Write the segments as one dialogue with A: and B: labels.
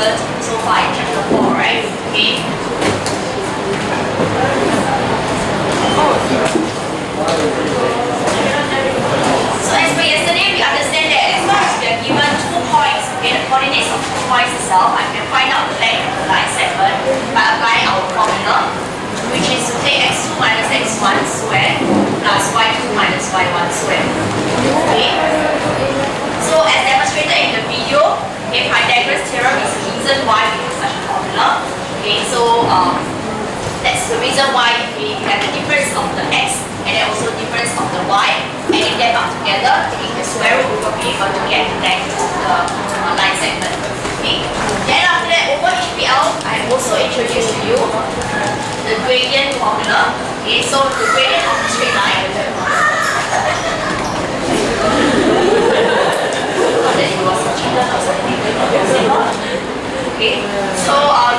A: learned so far in chapter 4, right? Okay. So as per yesterday, we understand that as long as we are given 2 points, okay, the coordinates of 2 points itself, I can find out the length of the line segment by applying our formula, which is to take x2 minus x1 squared plus y2 minus y1 squared. Okay. So as demonstrated in the video, okay, Pythagoras theorem is the reason why we have such a formula. Okay, so that's the reason why we have the difference of the x and then also difference of the y, adding them up together, taking the square root, we will be able to get the length of the line segment. Okay. Then after that, over HPL, I also introduced to you the gradient formula. Okay, so the gradient of the straight line. Okay, so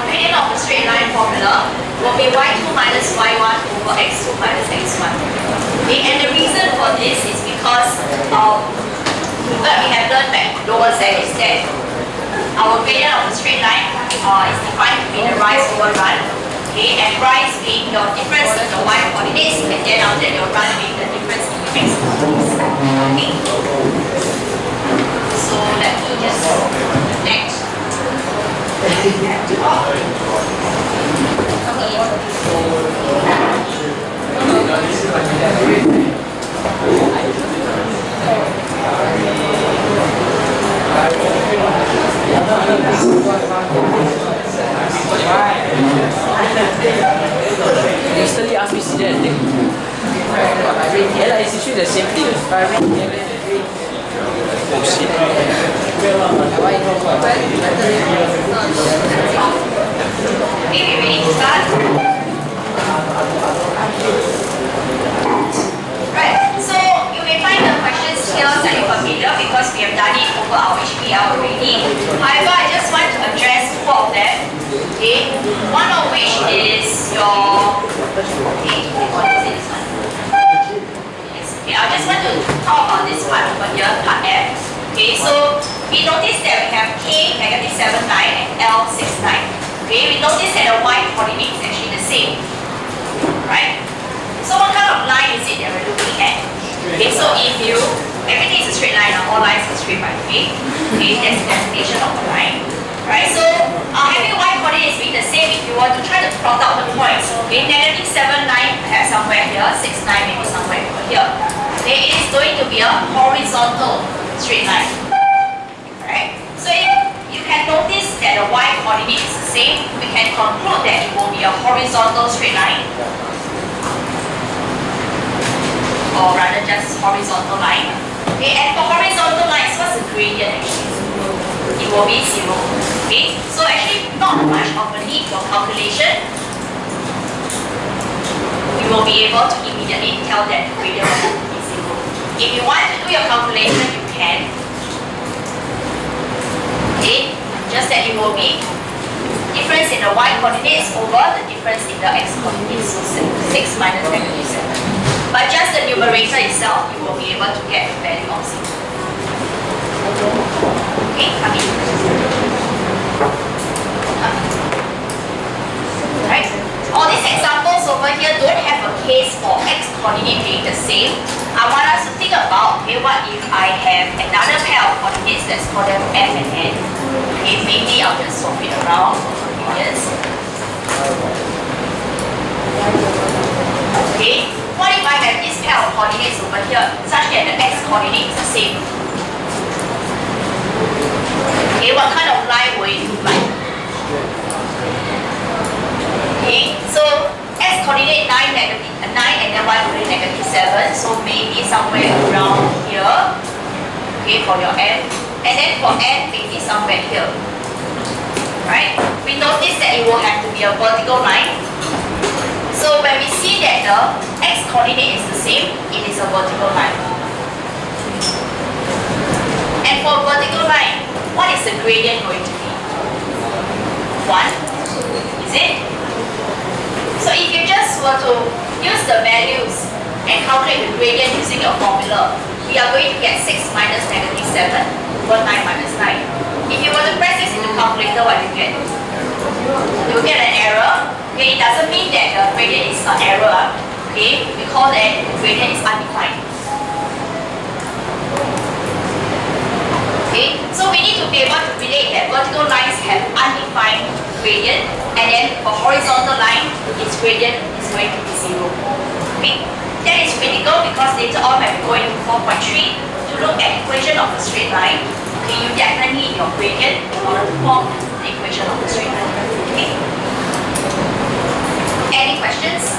A: gradient of the straight line formula will be y2 minus y1 over x2 minus x1. Okay, and the reason for this is because what we have learned back lower set is that our gradient of the straight line is defined to be the rise over run. Okay, and rise being your difference in the y coordinates, and then after that your run being the difference in the x coordinates. Okay. So let me just connect.
B: Yesterday asked me to do that thing. Yeah, it's actually the same thing. Oh shit.
A: Okay, we ready to start? Right, so you may find the questions here slightly familiar because we have done it over our HPL already. However, I just want to address 2 of them. Okay, one of which is your what is this one? Yes. Okay, I just want to talk about this part over here, part F. Okay, so we notice that we have K -7, 9 and L 6, 9. Okay, we notice that the y coordinate is actually the same. Right? So what kind of line is it that we're looking at? Okay, so if you everything is a straight line, all lines are straight by the way. Okay, that's the definition of a line. Right, so having y coordinates being the same, if you want to try to plot out the points, okay, -7, 9 perhaps somewhere here, 6, 9 maybe somewhere over here. Okay, it is going to be a horizontal straight line. Right? So if you can notice that the y coordinate is the same, we can conclude that it will be a horizontal straight line. Or rather just horizontal line. Okay, and for horizontal lines, what's the gradient actually? It will be 0. Okay, so actually not much of a need for calculation. You will be able to immediately tell that the gradient will be 0. If you want to do your calculation, you can. Okay, just that it will be difference in the y coordinates over the difference in the x coordinates, so 6 minus -7. But just the numerator itself, you will be able to get the value of 0. Okay, come in. Right? All these examples over here don't have a case for x coordinate being the same. I want us to think about, okay, what if I have another pair of coordinates, let's call them f and n. Okay, maybe I'll just swap it around for convenience. Okay, what if I have this pair of coordinates over here, such that the x coordinate is the same? Okay, what kind of line will it look like? Okay, so x coordinate 9 and then y coordinate -7, so maybe somewhere around here. Okay, for your m, and then for n maybe somewhere here. Right? We notice that it will have to be a vertical line. So when we see that the x coordinate is the same, it is a vertical line. And for a vertical line, what is the gradient going to be? 1? Is it? So if you just were to use the values and calculate the gradient using your formula, we are going to get 6 minus -7 over 9 minus 9. If you were to press this into calculator, what do you get? You will get an error. Okay, it doesn't mean that the gradient is an error. Okay, we call that the gradient is undefined. Okay, so we need to be able to relate that vertical lines have undefined gradient, and then for horizontal line, its gradient is going to be 0. Okay, that is critical because later on when we go into 4.3 to look at equation of a straight line, okay, you definitely need your gradient in order to form the equation of the straight line. Okay. Any questions?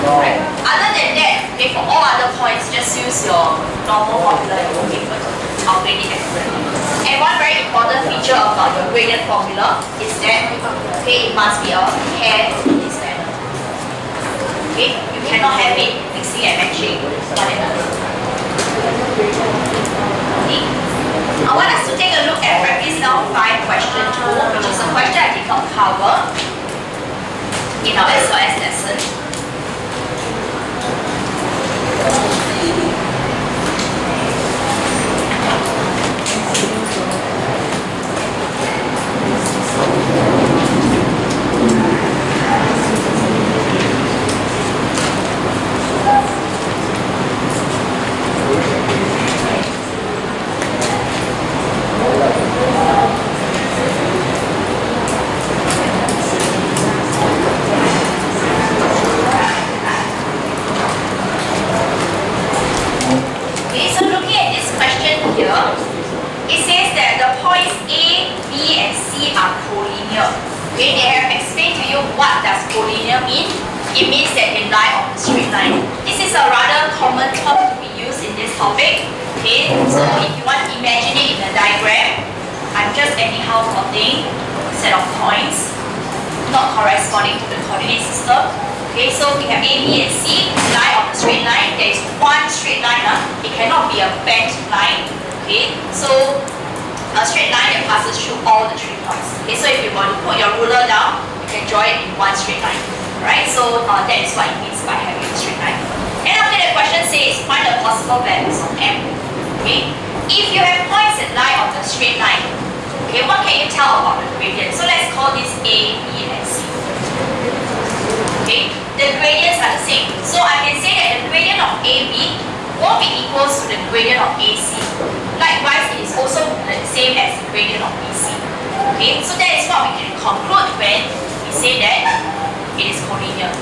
A: Right. Other than that, okay, for all other points, just use your normal formula and you'll be able to calculate it accurately. And one very important feature about your gradient formula is that, okay, it must be a pair in this manner. Okay, you cannot have it mixing and matching one another. Okay. I want us to take a look at practice now 5 question 2, which is a question I did not cover in our SOS lesson. Okay, they have explained to you what does collinear mean. It means that they lie on a straight line. This is a rather common term to be used in this topic. Okay, so if you want to imagine it in a diagram, I'm just anyhow plotting a set of points not corresponding to the coordinate system. Okay, so we have A, B, and C lie on a straight line. There is one straight line. It cannot be a bent line. Okay, so a straight line that passes through all the 3 points. Okay, so if you want to put your ruler down, you can draw it in one straight line. Right? So that is what it means by having a straight line. And after the question says find the possible values of M. Okay? If you have points that lie on the straight line, okay, what can you tell about the gradient? So let's call this A, B, and C. Okay? The gradients are the same. So I can say that the gradient of AB won't be equals to the gradient of AC. Likewise, it is also the same as the gradient of BC. Okay, so that is what we can conclude when we say that it is collinear.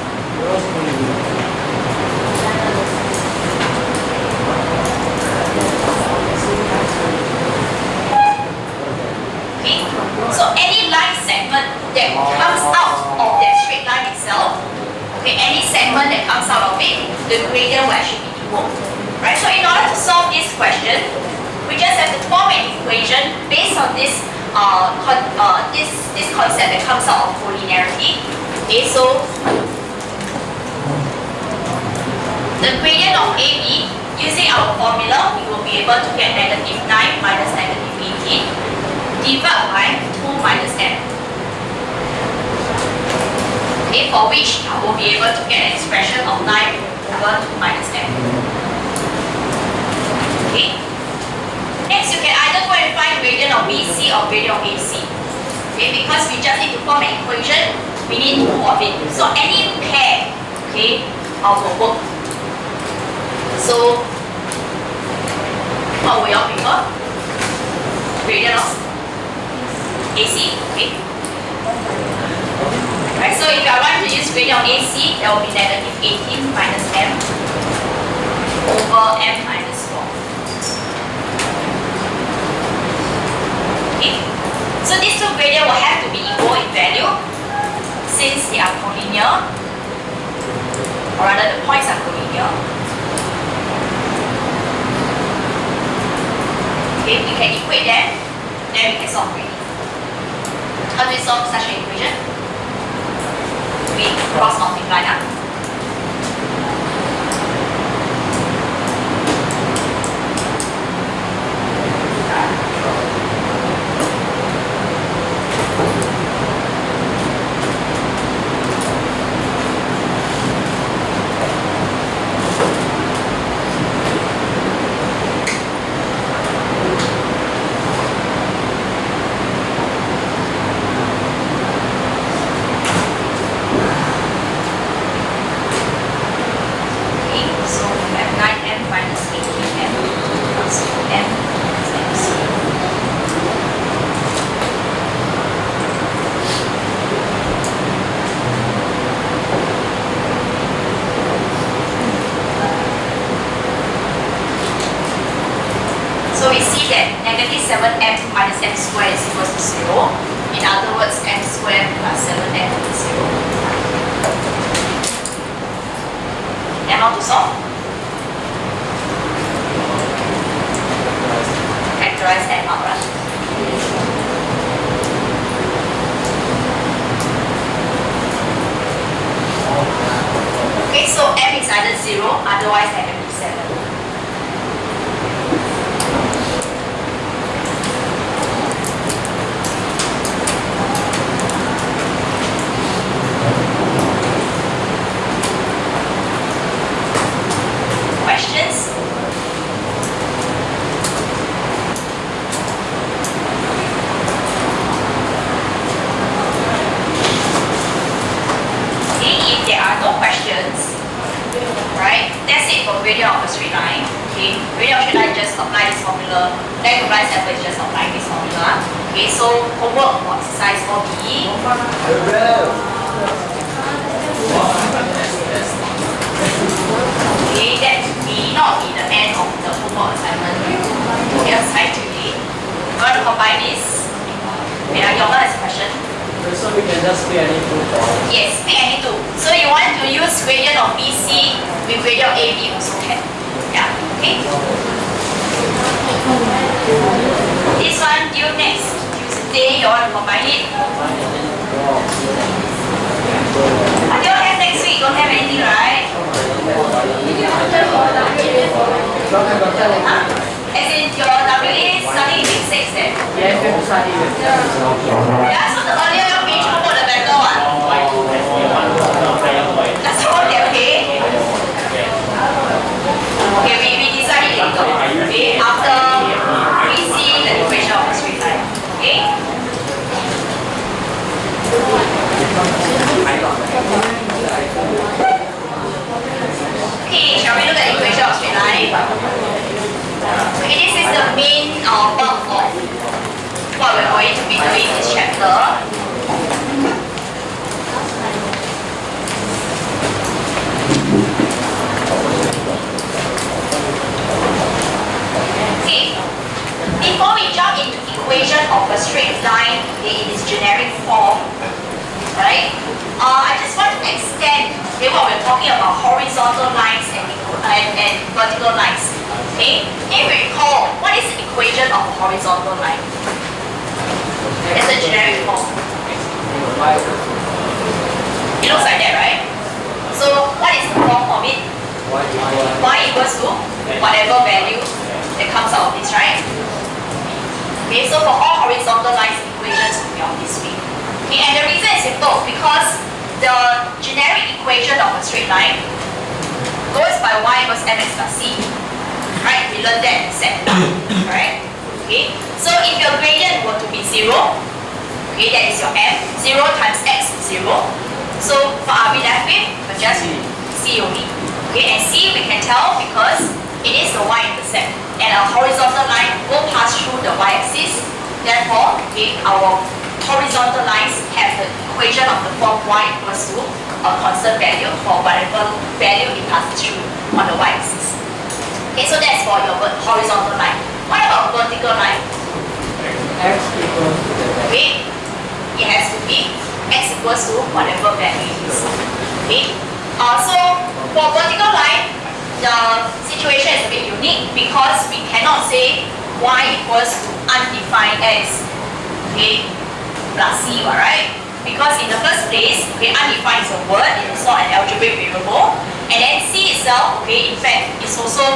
A: Okay, so any line segment that comes out of that straight line itself, okay, any segment that comes out of it, the gradient will actually be equal. Right, so in order to solve this question, we just have to form an equation based on this this concept that comes out of collinearity. Okay, so the gradient of AB, using our formula, we will be able to get -9 minus -18 divided by 2 minus M. Okay, for which I will be able to get an expression of 9 over 2 minus M. Okay. Next, you can either go and find gradient of BC or gradient of AC. Okay, because we just need to form an equation, we need 2 of it. So any pair, okay, will work. So, what will you all prefer? Gradient of AC, okay. Right, so if I want to use gradient of AC, that will be -18 minus M over M minus 4. Okay. So these 2 gradients will have to be equal in value since they are collinear, or rather the points are collinear. Okay, we can equate them, then we can solve gradient. How do we solve such an equation? We cross multiply now. minus 18m plus 2m plus MC. So we see that negative 7m minus m squared is equal to 0. In other words, m squared plus 7m is 0. And how to solve? Factorize m out, right? Okay, so m is either 0, otherwise negative 7. Questions? Okay, if there are no questions, right, that's it for gradient of a straight line. Okay, gradient of a straight line, just apply this formula. Then to apply sample is just applying this formula. Okay, so homework for exercise 4B. Okay, that may not be the end of the homework assignment. Okay, aside today. You want to combine this? Yoga has a question.
B: So we can just pick any two for
A: Yes, pick any two. So you want to use gradient of BC with gradient of AB also can. Yeah, okay. This one due next Tuesday, you want to combine it? But you don't have next week, don't have anything, right? As in your WA studying in week 6 then?
B: Yeah, we study with
A: Yeah, so the earlier you finish homework, the better one. That's okay. Okay, we decide it later. Okay, after we see the equation of the straight line. Okay? Okay, shall we look at the equation of straight line? Okay, this is the main bulk of what we're going to be doing in this chapter. Okay, before we jump into equation of a straight line in its generic form, right? I just want to extend what we're talking about, horizontal lines and vertical lines. Okay, if you recall, what is the equation of a horizontal line? It's a generic form. It looks like that, right? So what is the form of it? Y equals to whatever value that comes out of this, right? Okay, so for all horizontal lines, equations will be on this way. Okay, and the reason is simple, because the generic equation of a straight line goes by y equals mx plus c. Right? We learned that in set. Right? Okay. So if your gradient were to be 0, okay, that is your m. 0 times x is 0. So what are we left with? We're just c only. Okay, and c we can tell because it is the y-intercept. And a horizontal line will pass through the y-axis. Therefore, okay, our horizontal lines have the equation of the form y equals to a constant value for whatever value it passes through on the y-axis. Okay, so that's for your horizontal line. What about vertical line?
B: X equals to the
A: Okay, it has to be x equals to whatever value it is. Okay, so for vertical line, the situation is a bit unique because we cannot say y equals to undefined x, okay, plus c, right? Because in the first place, okay, undefined is a word, it is not an algebraic variable, and then c itself, okay, in fact, is also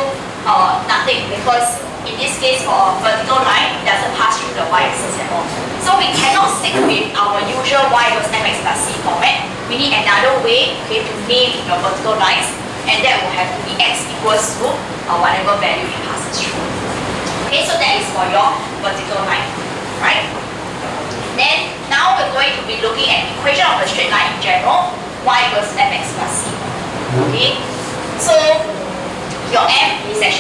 A: nothing because in this case for a vertical line, it doesn't pass through the y-axis at all. So we cannot stick with our usual y equals mx plus c format. We need another way, okay, to name your vertical lines, and that will have to be x equals to whatever value it passes through. Okay, so that is for your vertical line, right? Then now we're going to be looking at equation of a straight line in general, y equals mx plus c. Okay, so your m is actually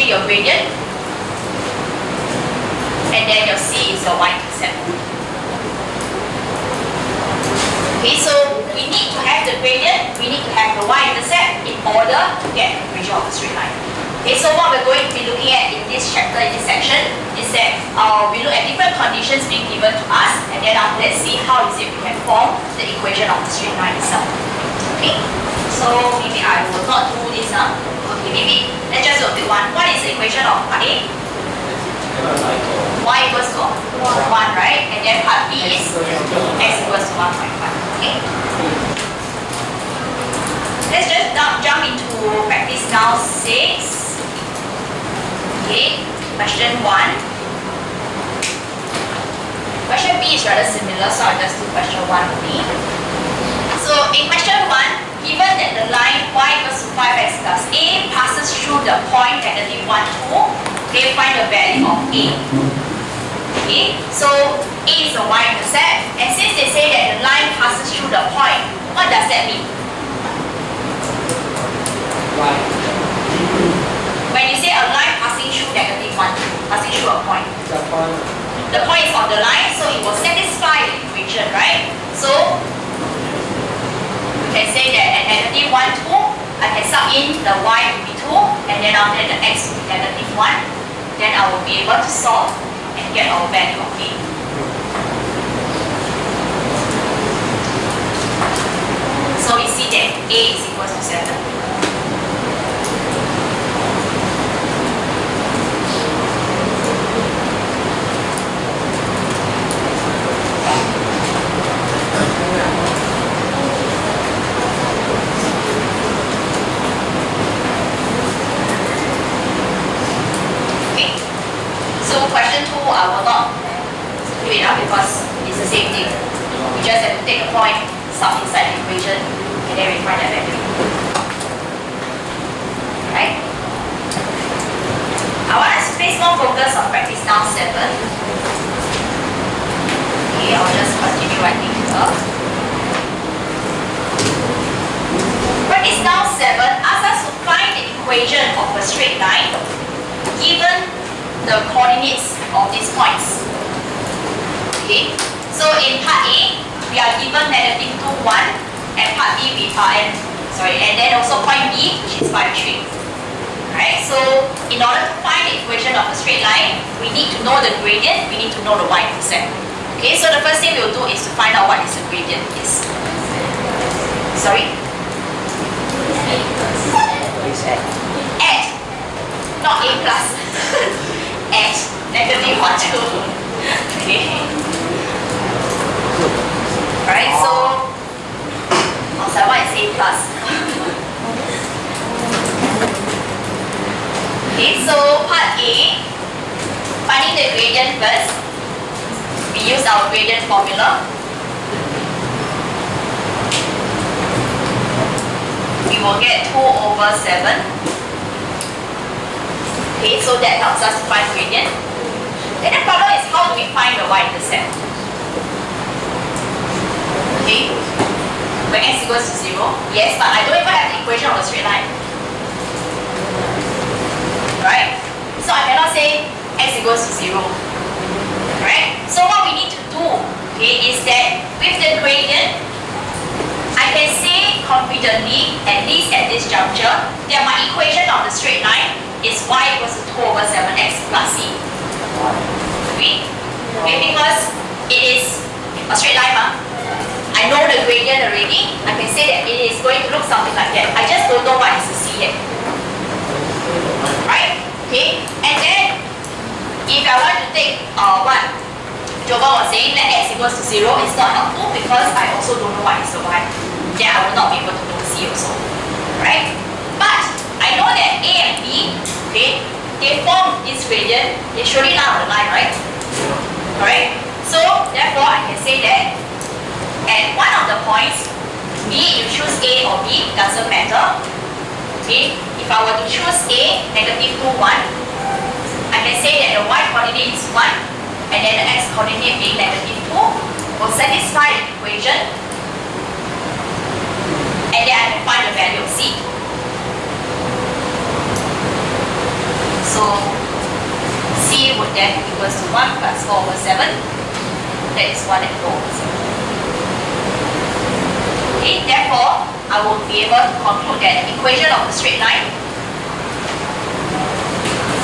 A: is your y-intercept. Okay, so we need to have the gradient, we need to have the y-intercept in order to get the equation of a straight line. Okay, so what we're going to be looking at in this chapter, in this section, is that we look at different conditions being given to us, and then after that see how is it we can form the equation of the straight line itself. Okay, so maybe I will not do this now. Okay, maybe let's just do a big one. What is the equation of part A? Y equals to 1, right? And then part B is x equals to 1.5. Okay. Let's just jump into practice now 6. Okay, question 1. Question B is rather similar, so I'll just do question 1 only. So in question 1, given that the line y equals to 5x plus a passes through the point negative 1, 2, okay, find the value of a. Okay, so a is the y-intercept, and since they say that the line passes through the point, what does that mean? When you say a line passing through negative 1, 2, passing through a point, the point is on the line, so it will satisfy the equation, right? So we can say that at negative 1, 2, I can sub in the y to be 2, and then after that the x to be negative 1. Then I will be able to solve and get our value of a. So we see that a is equals to 7. Question 2, I will not do it now because it's the same thing. We just have to take a point, sub inside the equation, and then we find the value. Right? I want us to place more focus on practice now 7. Okay, I'll just continue writing here. Practice now 7 asks us to find the equation of a straight line given the coordinates of these points. Okay, so in part A, we are given negative 2, 1, and part B we are and then also point B, which is 5, 3. Alright, so in order to find the equation of a straight line, we need to know the gradient, we need to know the y-intercept. Okay, so the first thing we'll do is to find out what is the gradient is. Sorry? At, not A plus. At negative 1, 2. Okay. Alright, so what is A plus? Okay, so part A, finding the gradient first. We use our gradient formula. We will get 2 over 7. Okay, so that helps us to find gradient. Then the problem is how do we find the y-intercept? Okay, when x equals to 0, yes, but I don't even have the equation of a straight line. Right? So I cannot say x equals to 0. Right? So what we need to do, okay, is that with the gradient, I can say confidently, at least at this juncture, that my equation of the straight line is y equals to 2 over 7x plus c. Okay? Okay, because it is a straight line, I know the gradient already. I can say that it is going to look something like that. I just don't know what is the c yet. Right? Okay? And then, if I want to take what Jovan was saying, that x equals to 0 is not helpful because I also don't know what is the y. Then I will not be able to know c also. Right? But I know that A and B, okay, they form this gradient, they surely lie on the line, right? Alright? So, therefore, I can say that at one of the points, be it you choose A or B, doesn't matter. Okay? If I were to choose A, negative 2, 1, I can say that the y coordinate is 1, and then the x coordinate being negative 2, will satisfy the equation, and then I can find the value of c. So C would then equals to 1 plus 4 over 7. that is 1 and 4. Okay, therefore, I will be able to conclude that the equation of the straight line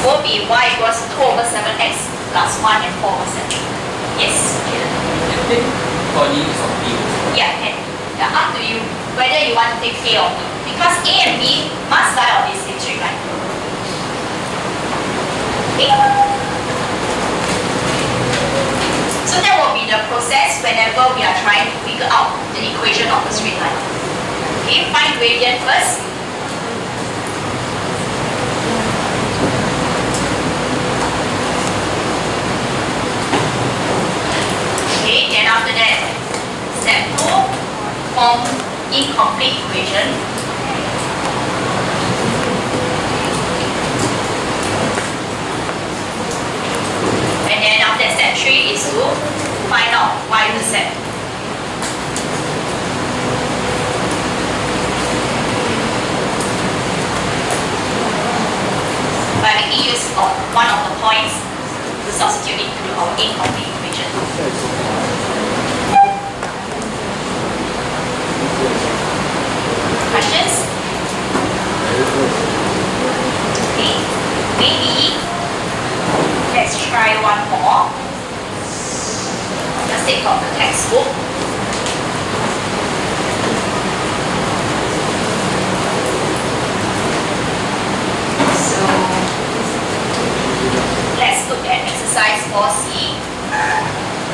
A: will be y equals 2 over 7x plus 1 and 4 over 7. Yes?
B: You take coordinates of B.
A: Yeah, can. Yeah, up to you whether you want to take A or B. Because A and B must lie on this same straight line. Okay? So that will be the process whenever we are trying to figure out the equation of the straight line. Okay, find gradient first. Okay, then after that, step 2, form incomplete equation. And then after step 3 is to find out y-intercept. By making use of one of the points to substitute it to our incomplete equation. Questions? Okay, maybe let's try one more. Just take out the textbook. So let's look at exercise 4C.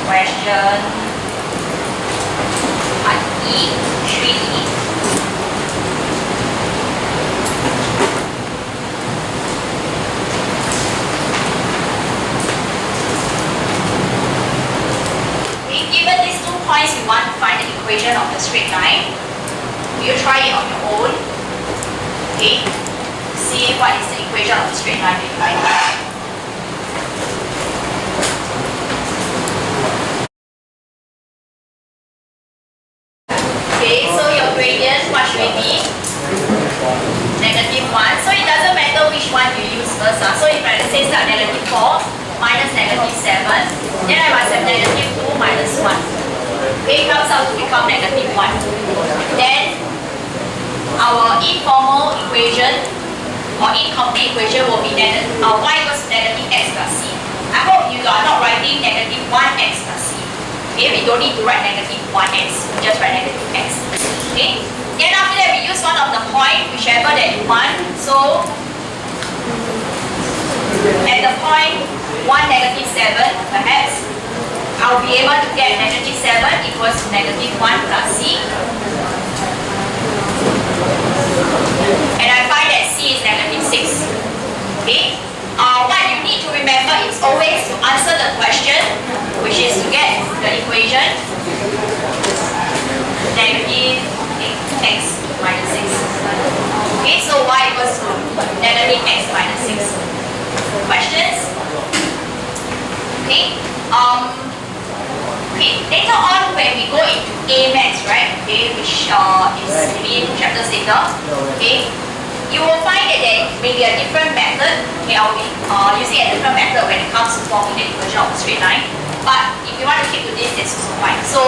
A: Question part E, 3D. Given these 2 points, we want to find the equation of the straight line. You try it on your own. Okay. See what is the equation of the straight line that you find. Okay, so your gradient, what should it be? -1. So it doesn't matter which one you use first. So if I say start -4 minus -7, then I must have -2 minus 1. Okay, comes out to become -1. Then our informal equation or incomplete equation will be y equals -x plus c. I hope you are not writing -1x plus c. Okay, we don't need to write -1x, we just write -x. Okay, then after that we use one of the point, whichever that you want. So at the point 1, -7, perhaps, I'll be able to get -7 equals to -1 plus c. And I find that c is -6. Okay? What you need to remember is always to answer the question, which is to get the equation -x minus 6. Okay, so y equals to -x minus 6. Questions? Okay. Okay. Later on, when we go into A-Maths, right? Okay, which is maybe 2 chapters later. Okay. You will find that there may be a different method. Okay, I'll be using a different method when it comes to forming the equation of a straight line. But if you want to keep to this, that's also fine. So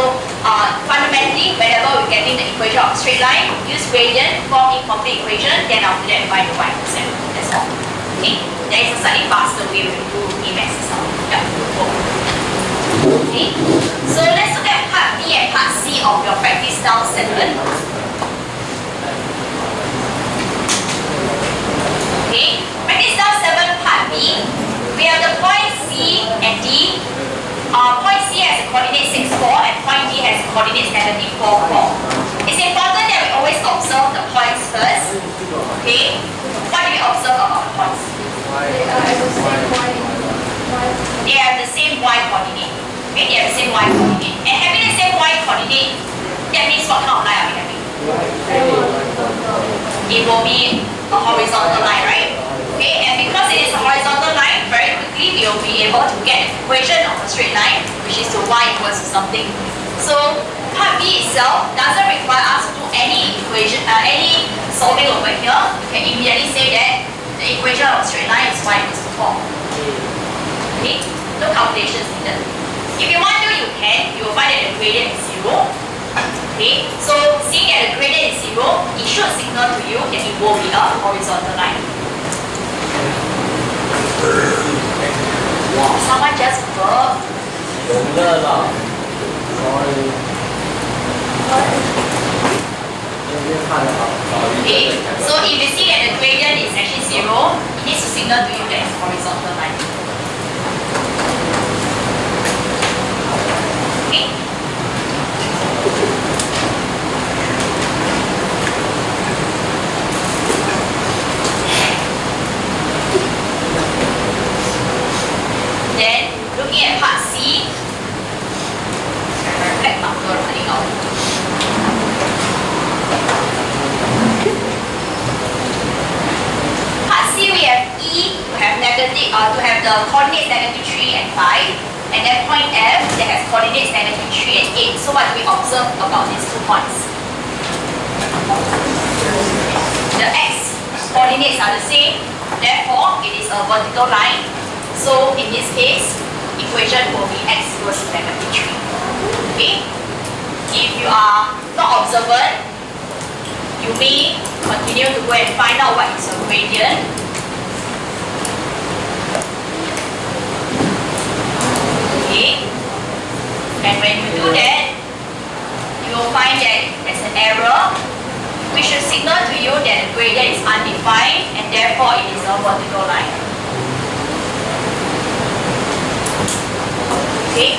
A: fundamentally, whenever we're getting the equation of a straight line, use gradient, form incomplete equation, then after that find the y-intercept. That's all. Okay. There is a slightly faster way to do A-Maths as well. Yeah. Okay. So let's look at part B and part C of your practice style 7. Okay. Practice style 7 part B. We have the point C and D. Point C has a coordinate 6, 4 and point D has a coordinate -4, 4. It's important that we always observe the points first. Okay. What do we observe about the points? They have the same y coordinate. Okay, they have the same y coordinate. And having the same y coordinate, that means what kind of line are we having? It will be a horizontal line, right? Okay, and because it is a horizontal line, very quickly we will be able to get the equation of a straight line, which is to y equals to something. So part B itself doesn't require us to do any equation, any solving over here. You can immediately say that the equation of a straight line is y equals to 4. Okay, no calculations needed. If you want to, you can. You will find that the gradient is 0. Okay, so seeing that the gradient is 0, it should signal to you that it will be a horizontal line. Wow, someone just burped.
B: 热了。Sorry。
A: Okay, so if you see that the gradient is actually 0, it needs to signal to you that it's horizontal line. Okay. Then, looking at part C, black marker running out. Part C, we have E to have the coordinates -3 and 5, and then point F that has coordinates -3 and 8. So what do we observe about these 2 points? The x coordinates are the same, therefore it is a vertical line. So in this case, equation will be x equals to -3. Okay? If you are not observant, you may continue to go and find out what is your gradient. Okay? And when you do that, you will find that there's an error which should signal to you that the gradient is undefined and therefore it is a vertical line. Okay?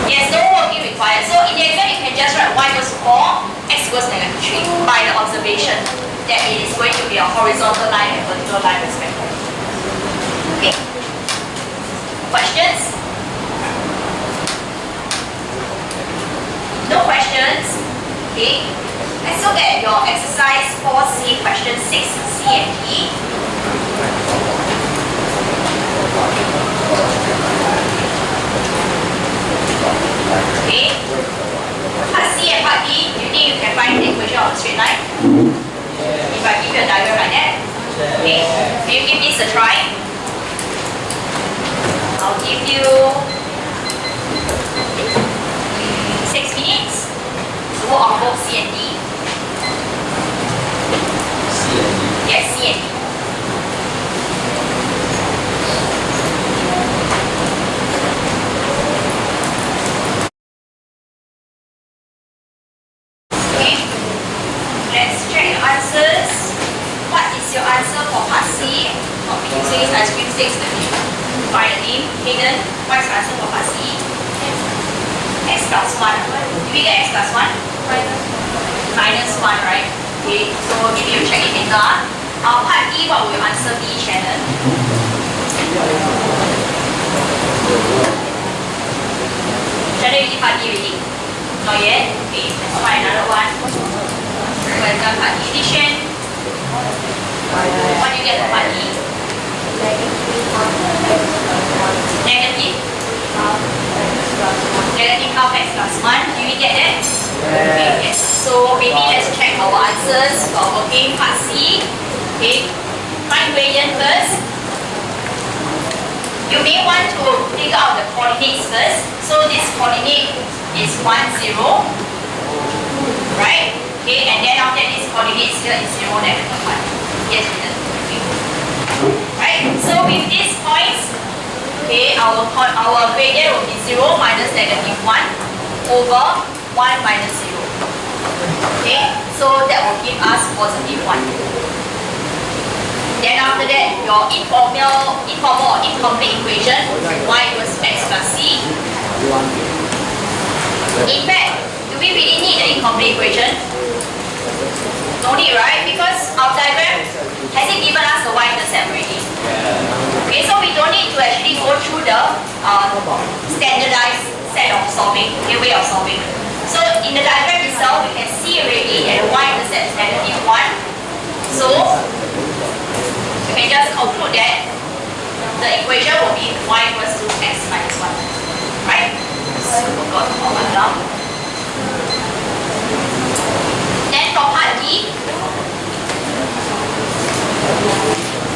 A: Yes, no working required. So in the exam, you can just write y equals 4, x equals -3 by the observation that it is going to be a horizontal line and vertical line respectively. Okay? Questions? No questions? Okay. Let's look at your exercise 4C, question 6, C and D. Okay. Part C and part D, do you think you can find the equation of a straight line? If I give you a diagram like that? Okay. Can you give this a try? I'll give you 6 minutes to work on both C and D. Yes, C and D. Okay, let's check your answers. What is your answer for part C? Okay, so it's ice cream sticks. Find the name. Hayden, what is your answer for part C? X plus 1. Do we get x plus 1? Minus 1, right? Okay, so maybe you check it later. Part D, what will you answer B, Shannon? Shannon, you did part D already? Not yet? Okay, let's find another one. Well done, part D. Shan, what do you get for part D? Negative half x plus 1. Do you get that? Okay, yes. So maybe let's check our answers for working part C. Okay, find gradient first. You may want to figure out the coordinates first. So this coordinate is 1, 0. Right? Okay, and then after this coordinates here is 0, negative 1. Yes, okay. Right? So with these points, okay, our gradient will be 0 minus negative 1 over 1 minus 0. Okay, so that will give us positive 1. Then after that, your informal or incomplete equation, y equals x plus c. In fact, do we really need the incomplete equation? No need, right? Because our diagram has it given us the y-intercept already. Okay, so we don't need to actually go through the standardized set of solving, way of solving. So in the diagram itself, you can see already that the y-intercept is negative 1. So you can just conclude that the equation will be y equals to x minus 1. Right? So we got all one down. Then for part D,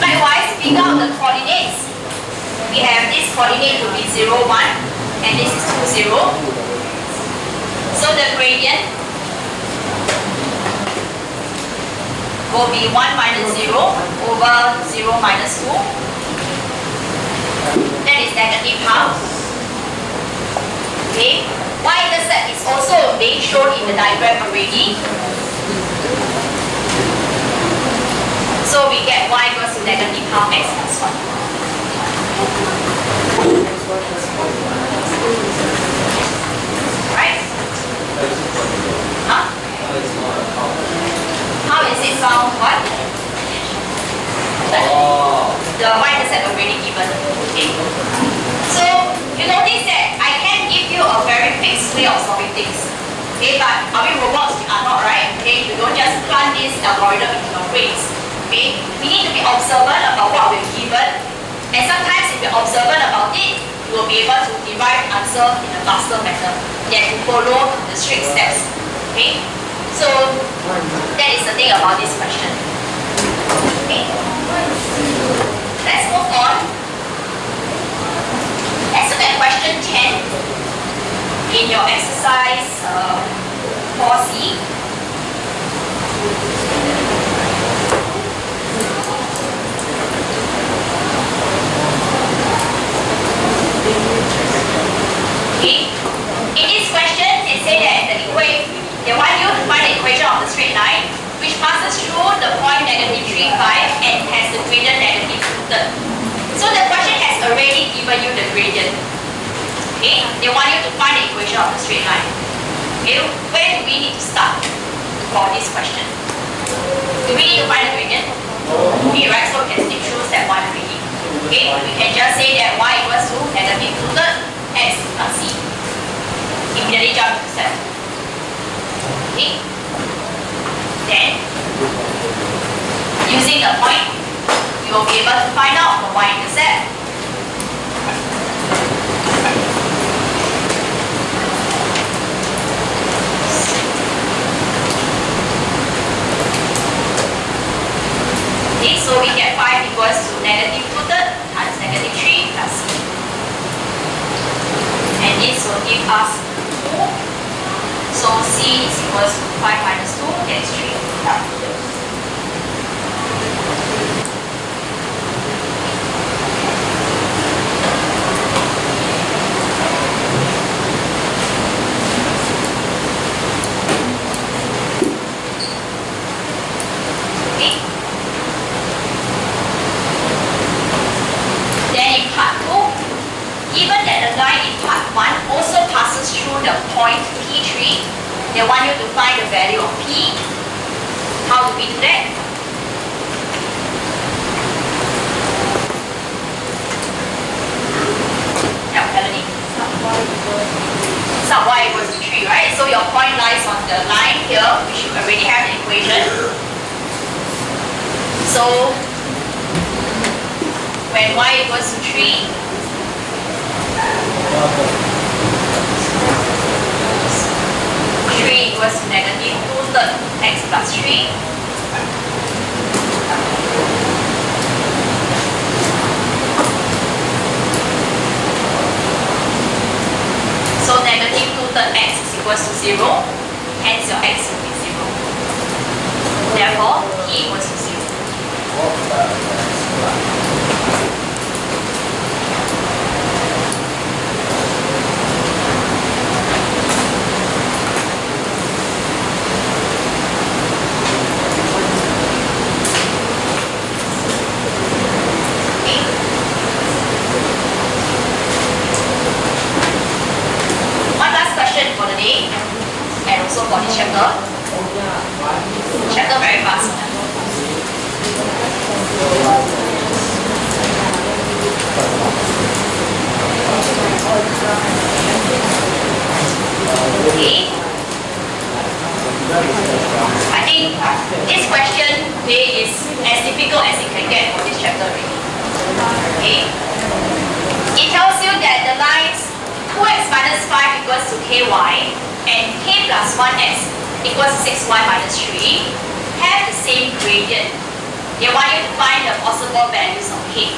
A: likewise, figure out the coordinates. We have this coordinate to be 0, 1, and this is 2, 0. So the gradient will be 1 minus 0 over 0 minus 2. That is negative half. Okay. Y-intercept is also being shown in the diagram already. So we get y equals to negative half x plus 1. Right? Huh? How is it found? What? The y-intercept already given. Okay. So you notice that I can give you a very fixed way of solving things. Okay, but are we robots? We are not, right? Okay, you don't just plant this algorithm into your brains. Okay, we need to be observant about what we're given, and sometimes if you're observant about it, you will be able to derive answer in a faster manner than to follow the strict steps. Okay, so that is the thing about this question. Okay, let's move on. Let's look at question 10 in your exercise 4C. Okay. In this question, they say that they want you to find the equation of the straight line which passes through the point negative 3, 5 and has the gradient negative 2/3. So the question has already given you the gradient. Okay, they want you to find the equation of the straight line. Okay, where do we need to start for this question? Do we need to find the gradient? Okay, right, so we can skip through step 1 already. Okay, we can just say that y equals to negative 2/3 x plus c. Immediately jump to step. Okay, then using the point, you will be able to find out the y-intercept. Okay, so we get 5 equals to negative 2/3 times negative 3 plus c. And this will give us 2. So c is equals to 5 minus 2, that's 3. Given that the line in part 1 also passes through the point P3, they want you to find the value of P. How do we do that? Yeah, Melanie. Sub y equals to 3, right? So your point lies on the line here, which you already have the equation. So when y equals to 3, 3 equals to negative 2/3 x plus 3. So negative 2/3 x is equals to 0, hence your x will be 0. Therefore, p equals to 0. And also for this chapter. Chapter very fast. Okay. I think this question today is as difficult as it can get for this chapter already. Okay. It tells you that the lines 2x minus 5 equals to ky and k plus 1x equals to 6y minus 3 have the same gradient. They want you to find the possible values of k.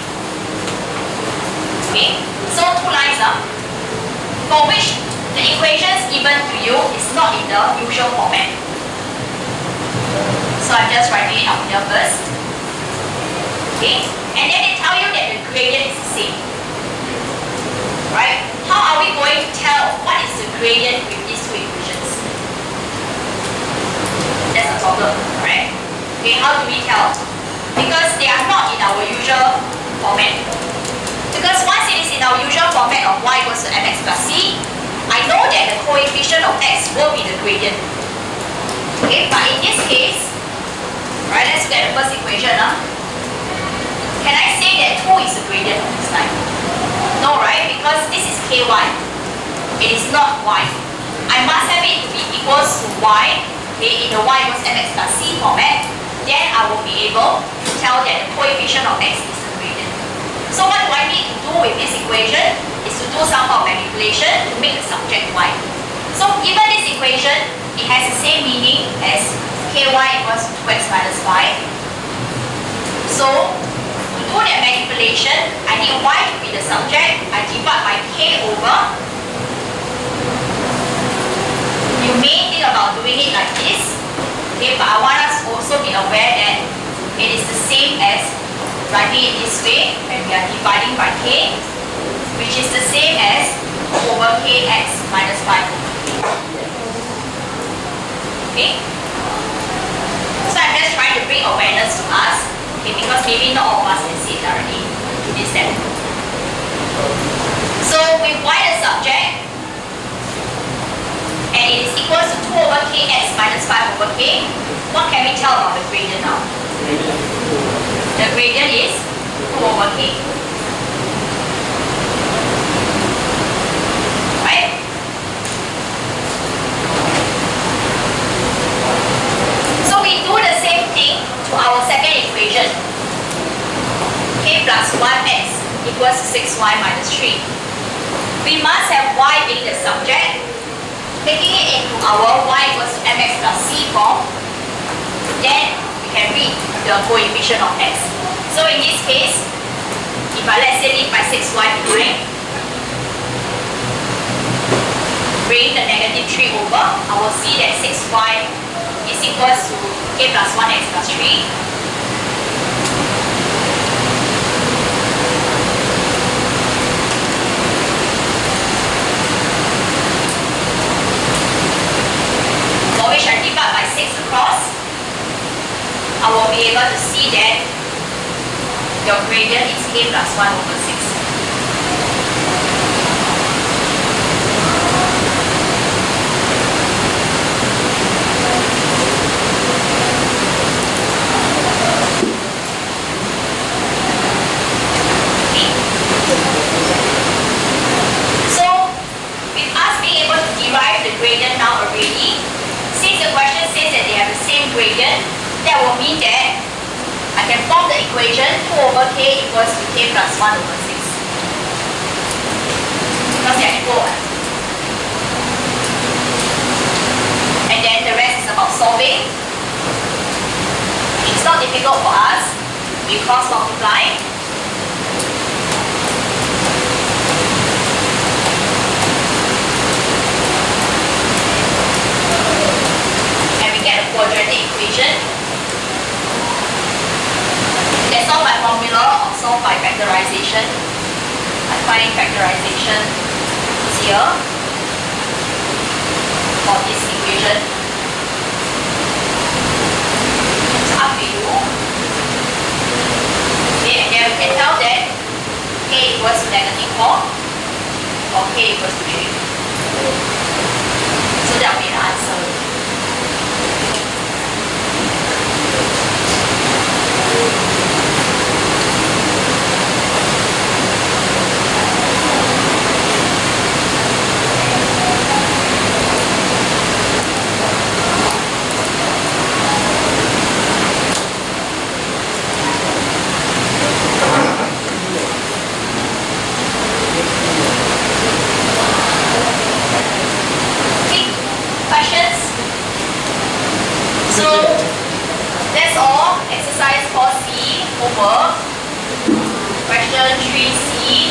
A: Okay, so two lines for which the equations given to you is not in the usual format. So I'm just writing it out here first. Okay, and then they tell you that the gradient is the same. Right? How are we going to tell what is the gradient with these two equations? That's the problem, right? Okay, how do we tell? Because they are not in our usual format. Because once it is in our usual format of y equals to mx plus c, I know that the coefficient of x will be the gradient. Okay, but in this case, right, let's look at the first equation. Can I say that 2 is the gradient of this line? No, right? Because this is ky. It is not y. I must have it to be equals to y, okay, in the y equals mx plus c format. Then I will be able to tell that the coefficient of x is the gradient. So what do I need to do with this equation? Is to do some sort of manipulation to make the subject y. So given this equation, it has the same meaning as ky equals to 2x minus 5. So to do that manipulation, I need y to be the subject. I divide by k over. You may think about doing it like this, okay, but I want us to also be aware that it is the same as writing it this way when we are dividing by k, which is the same as over kx minus 5. Okay? So I'm just trying to bring awareness to us, okay, because maybe not all of us can see it directly to this step. So with y the subject, and it is equals to 2 over kx minus 5 over k, what can we tell about the gradient now? The gradient is 2 over k. Right? So we do the same thing to our second equation. K plus 1x equals to 6y minus 3. We must have y being the subject. Taking it into our y equals to mx plus c form, then we can read the coefficient of x. So in this case, if I let's say leave my 6y behind, bring the negative 3 over, I will see that 6y is equals to k plus 1x plus 3. Which I divide by 6 across, I will be able to see that your gradient is k plus 1 over 6. Okay. So, with us being able to derive the gradient now already, since the question says that they have the same gradient, that will mean that I can form the equation 2 over k equals to k plus 1 over 6. Because they are equal. And then the rest is about solving. It's not difficult for us. We cross multiply. Get a quadratic equation. That's all by formula or solve by factorization. I'm finding factorization here for this equation. It's up to you. Okay, and then we can tell that k equals to negative 4 or k equals to 3. So that will be the answer. Questions? So that's all. Exercise 4C homework. Question 3C.